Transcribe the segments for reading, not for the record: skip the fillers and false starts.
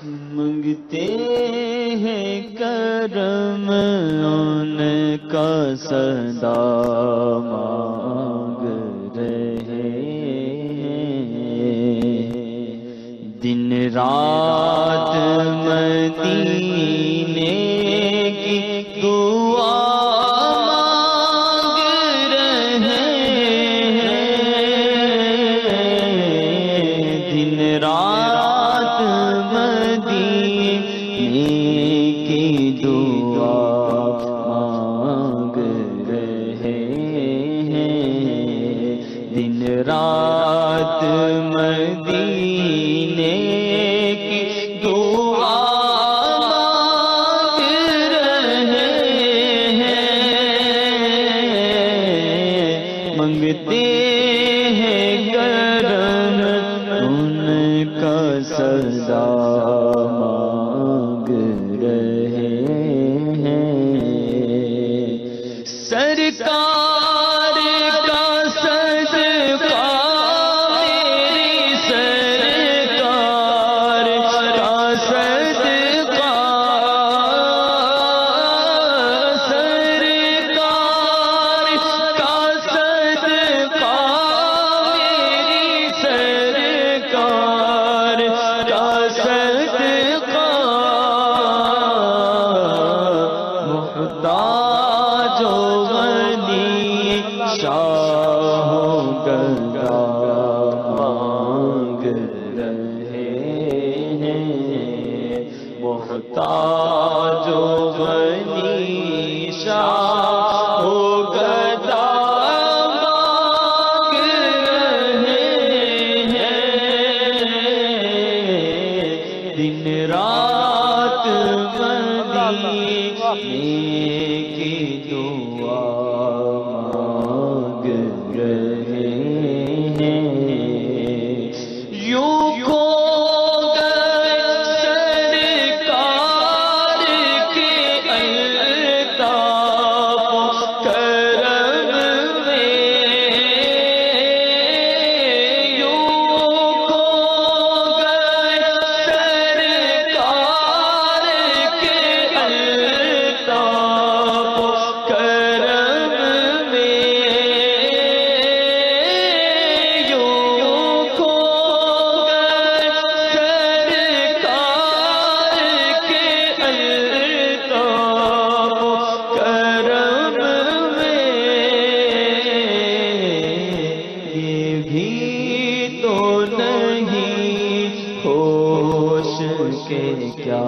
منگتے ہیں کرم ان کا صدا مانگ رہے ہیں، دن رات مدینے کی دعا مانگ رہے ہیں، دن رات مدینے کی دعا مانگ رہے ہیں، دن رات مدینے کی دعا مانگ رہے ہیں، منگتے ہیں کرم ان کا صدا مانگ رہے ہیں، سرکار کا صدقہ میری سرکار کا صدقہ، سرکار کا صدقہ میری سرکار کا صدقہ، محتاج و غنی شاہ گدا مانگ رہے ہیں، محتاج و غنی شاہ گدا مانگ رہے ہیں، دن رات مدینے کی دعا مانگ رہے ہیں، یوں کھو گئے سرکار کے الطاف کرم میں، یوں کھو گئے سرکار کے الطاف کرم میں، یوں کھو گئے سرکار کے الطاف کرم میں، یہ بھی تو نہیں ہوش کے کیا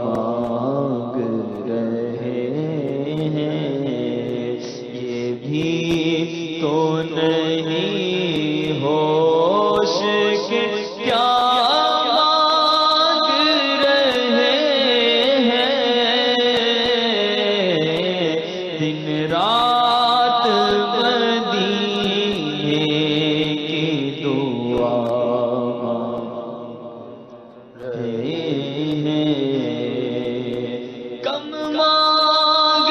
مانگ رہے ہیں، یہ بھی تو نہیں ہوش کے کیا مانگ رہے ہیں، دن رات مدینے کی دعا مانگ رہے ہیں، کم مانگ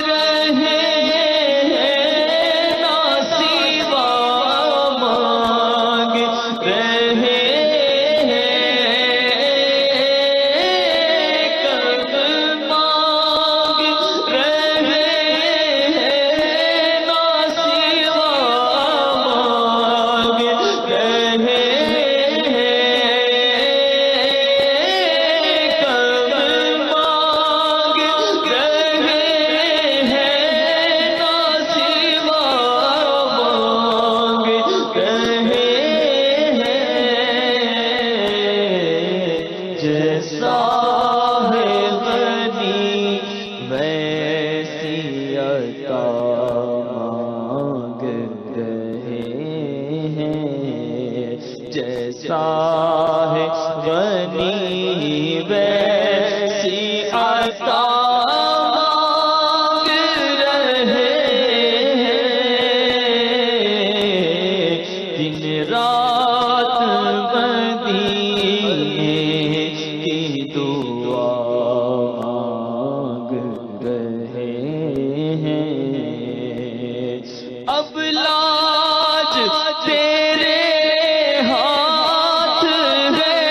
رہے ہیں نا سوا مانگ رہے ہیں، کم مانگ رہے ہیں نا سوا مانگ رہے ہیں، کم مانگ رہے ہیں نا سوا مانگ رہے ہیں، جیسا ہے غنی ویسی عطا مانگ رہے ہیں، جیسا ہے غنی ویسی عطا مانگ رہے ہیں، دن رات مدینے کی دعا مانگ رہے ہیں، اب لاج تیرے ہاتھ ہے،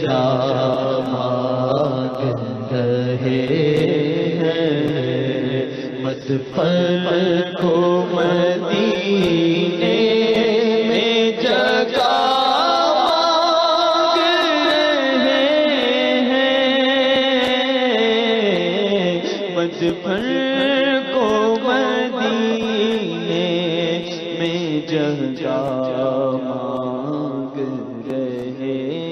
جگہ مانگ رہے ہیں، مدفن کو مدینے میں جگہ مانگ رہے ہیں، مدفن کو مدینے میں جگہ مانگ رہے